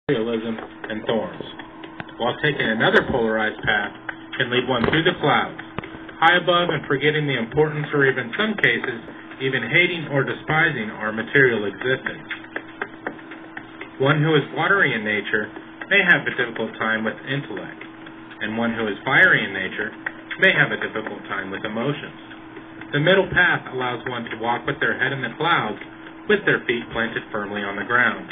materialism and thorns, while taking another polarized path can lead one through the clouds, high above and forgetting the importance or even some cases even hating or despising our material existence. One who is watery in nature may have a difficult time with intellect, and one who is fiery in nature may have a difficult time with emotions. The middle path allows one to walk with their head in the clouds with their feet planted firmly on the ground.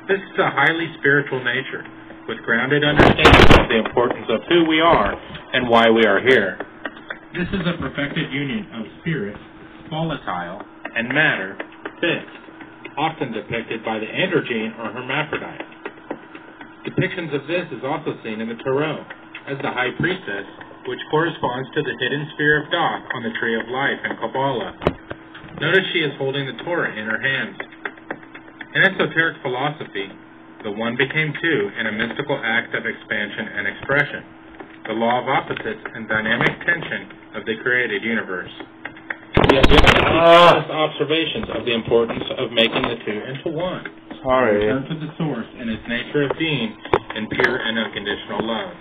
This is a highly spiritual nature, with grounded understanding of the importance of who we are and why we are here. This is a perfected union of spirit, volatile, and matter, fixed, often depicted by the androgyne or hermaphrodite. Depictions of this is also seen in the Tarot, as the High Priestess, which corresponds to the hidden sphere of Thoth on the Tree of Life in Kabbalah. Notice she is holding the Torah in her hands. In esoteric philosophy, the one became two in a mystical act of expansion and expression, the law of opposites and dynamic tension of the created universe. We have given honest observations of the importance of making the two into one. Return to the source in its nature of being in pure and unconditional love.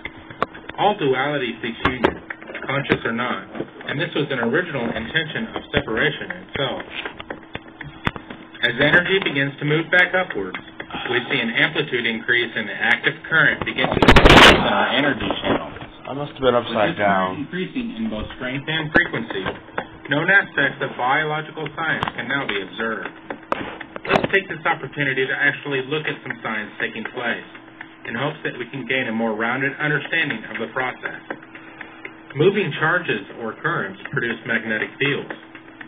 All duality seeks union, conscious or not, and this was an original intention of separation itself. As energy begins to move back upwards, we see an amplitude increase in the active current begin to increase in our energy channels. I must have been upside down. Increasing in both strength and frequency, known aspects of biological science can now be observed. Let's take this opportunity to actually look at some science taking place, in hopes that we can gain a more rounded understanding of the process. Moving charges or currents produce magnetic fields.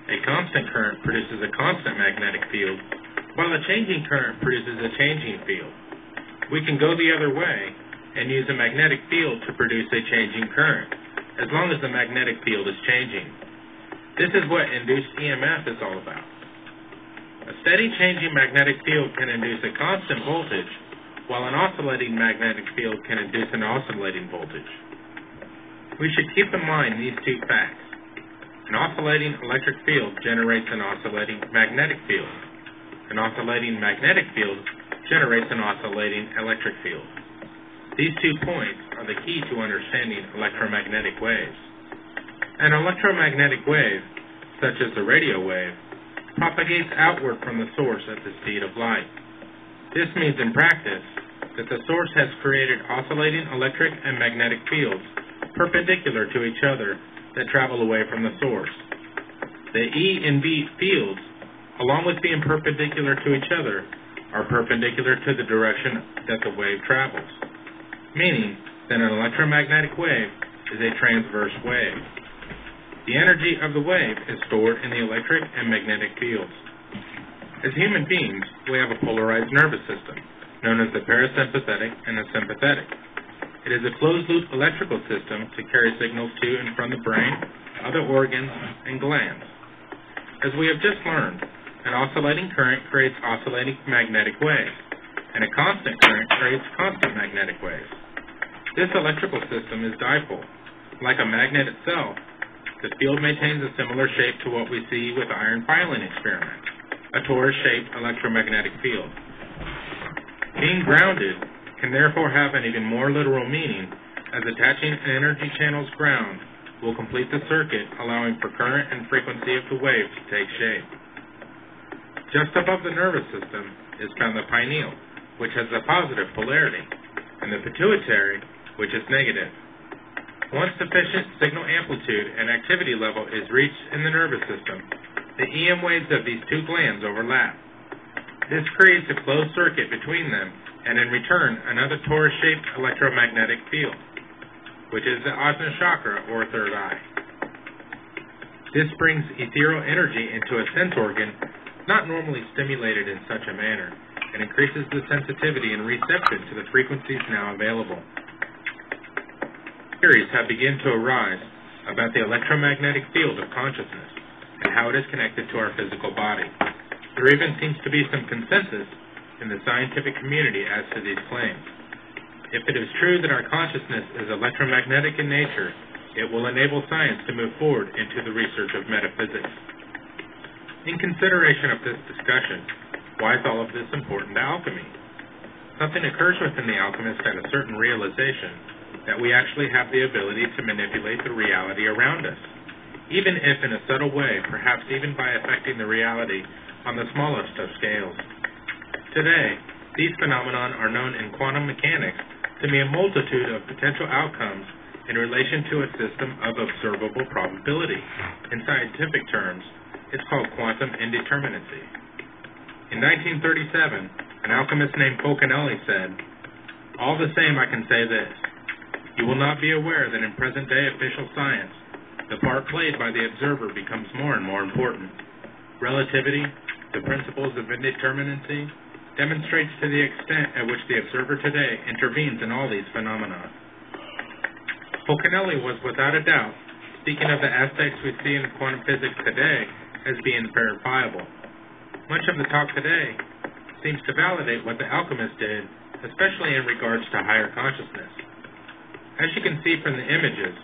A constant current produces a constant magnetic field, while a changing current produces a changing field. We can go the other way and use a magnetic field to produce a changing current, as long as the magnetic field is changing. This is what induced EMF is all about. A steady changing magnetic field can induce a constant voltage, while an oscillating magnetic field can induce an oscillating voltage. We should keep in mind these two facts. An oscillating electric field generates an oscillating magnetic field. An oscillating magnetic field generates an oscillating electric field. These 2 points are the key to understanding electromagnetic waves. An electromagnetic wave, such as the radio wave, propagates outward from the source at the speed of light. This means in practice that the source has created oscillating electric and magnetic fields perpendicular to each other that travel away from the source. The E and B fields, along with being perpendicular to each other, are perpendicular to the direction that the wave travels, meaning that an electromagnetic wave is a transverse wave. The energy of the wave is stored in the electric and magnetic fields. As human beings, we have a polarized nervous system, known as the parasympathetic and the sympathetic. It is a closed-loop electrical system to carry signals to and from the brain, other organs, and glands. As we have just learned, an oscillating current creates oscillating magnetic waves, and a constant current creates constant magnetic waves. This electrical system is dipole. Like a magnet itself, the field maintains a similar shape to what we see with iron filing experiments, a torus-shaped electromagnetic field. Being grounded can therefore have an even more literal meaning, as attaching an energy channel's ground will complete the circuit, allowing for current and frequency of the wave to take shape. Just above the nervous system is found the pineal, which has a positive polarity, and the pituitary, which is negative. Once sufficient signal amplitude and activity level is reached in the nervous system, the EM waves of these two glands overlap. This creates a closed circuit between them, and in return, another torus-shaped electromagnetic field, which is the Ajna chakra, or third eye. This brings ethereal energy into a sense organ not normally stimulated in such a manner, and increases the sensitivity and reception to the frequencies now available. Theories have begun to arise about the electromagnetic field of consciousness and how it is connected to our physical body. There even seems to be some consensus in the scientific community as to these claims. If it is true that our consciousness is electromagnetic in nature, it will enable science to move forward into the research of metaphysics. In consideration of this discussion, why is all of this important to alchemy? something occurs within the alchemist at a certain realization that we actually have the ability to manipulate the reality around us, even if in a subtle way, perhaps even by affecting the reality on the smallest of scales. Today, these phenomena are known in quantum mechanics to be a multitude of potential outcomes in relation to a system of observable probability. In scientific terms, it's called quantum indeterminacy. In 1937, an alchemist named Fulcanelli said, "All the same, I can say this. You will not be aware that in present-day official science, the part played by the observer becomes more and more important. Relativity, the principles of indeterminacy, demonstrates to the extent at which the observer today intervenes in all these phenomena." Fulcanelli was without a doubt speaking of the aspects we see in quantum physics today as being verifiable. Much of the talk today seems to validate what the alchemist did, especially in regards to higher consciousness. As you can see from the images,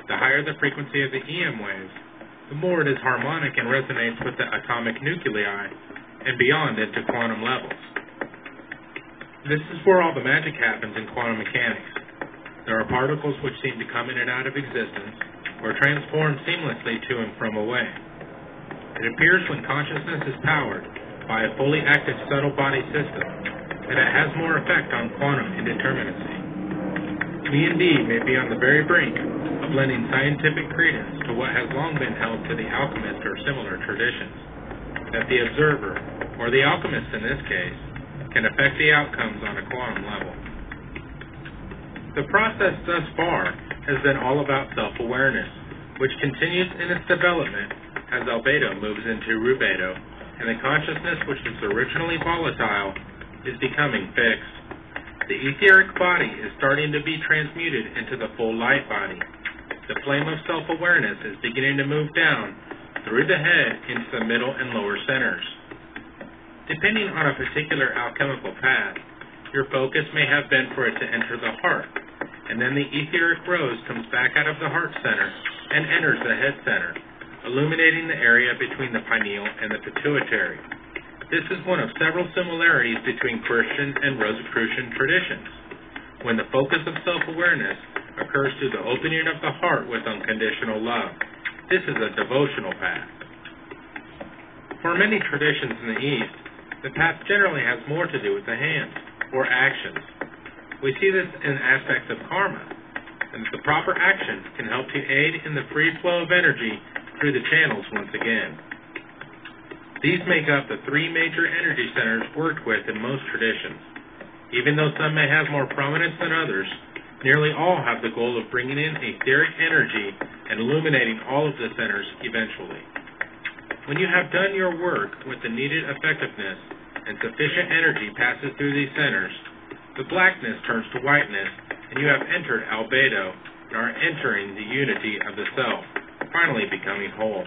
the higher the frequency of the EM waves, the more it is harmonic and resonates with the atomic nuclei and beyond into quantum levels. This is where all the magic happens in quantum mechanics. There are particles which seem to come in and out of existence or transform seamlessly to and from away. It appears when consciousness is powered by a fully active subtle body system that it has more effect on quantum indeterminacy. We indeed may be on the very brink of lending scientific credence to what has long been held to the alchemist or similar traditions, that the observer, or the alchemist in this case, can affect the outcomes on a quantum level. The process thus far has been all about self-awareness, which continues in its development as albedo moves into rubedo, and the consciousness which was originally volatile is becoming fixed. The etheric body is starting to be transmuted into the full light body. The flame of self-awareness is beginning to move down through the head into the middle and lower centers. Depending on a particular alchemical path, your focus may have been for it to enter the heart, and then the etheric rose comes back out of the heart center and enters the head center, illuminating the area between the pineal and the pituitary. This is one of several similarities between Christian and Rosicrucian traditions, when the focus of self-awareness occurs through the opening of the heart with unconditional love. This is a devotional path. For many traditions in the East, the path generally has more to do with the hands, or actions. We see this in aspects of karma, and that the proper actions can help to aid in the free flow of energy through the channels once again. These make up the three major energy centers worked with in most traditions. Even though some may have more prominence than others, nearly all have the goal of bringing in etheric energy and illuminating all of the centers eventually. When you have done your work with the needed effectiveness and sufficient energy passes through these centers, the blackness turns to whiteness, and you have entered albedo and are entering the unity of the self, finally becoming whole.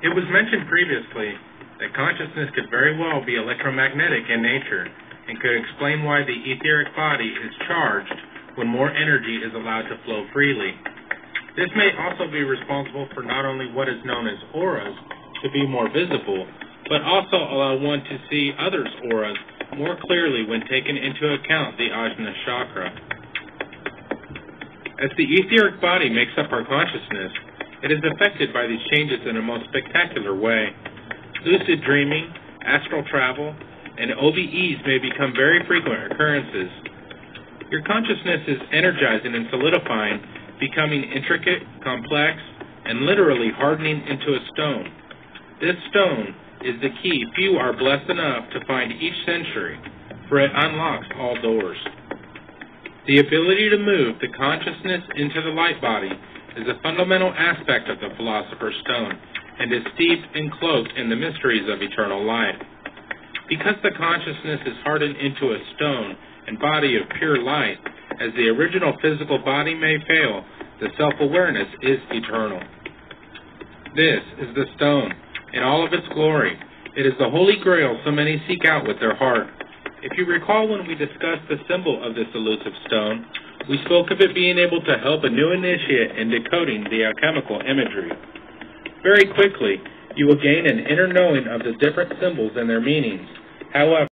It was mentioned previously that consciousness could very well be electromagnetic in nature and could explain why the etheric body is charged when more energy is allowed to flow freely. This may also be responsible for not only what is known as auras to be more visible, but also allow one to see others' auras more clearly when taken into account the ajna chakra. As the etheric body makes up our consciousness, it is affected by these changes in a most spectacular way. Lucid dreaming, astral travel, and OBEs may become very frequent occurrences. Your consciousness is energizing and solidifying, becoming intricate, complex, and literally hardening into a stone. This stone is the key few are blessed enough to find each century, for it unlocks all doors. The ability to move the consciousness into the light body is a fundamental aspect of the Philosopher's Stone, and is steeped and cloaked in the mysteries of eternal life. Because the consciousness is hardened into a stone and body of pure light, as the original physical body may fail, the self-awareness is eternal. This is the stone, in all of its glory. It is the Holy Grail so many seek out with their heart. If you recall when we discussed the symbol of this elusive stone, we spoke of it being able to help a new initiate in decoding the alchemical imagery. Very quickly, you will gain an inner knowing of the different symbols and their meanings. However,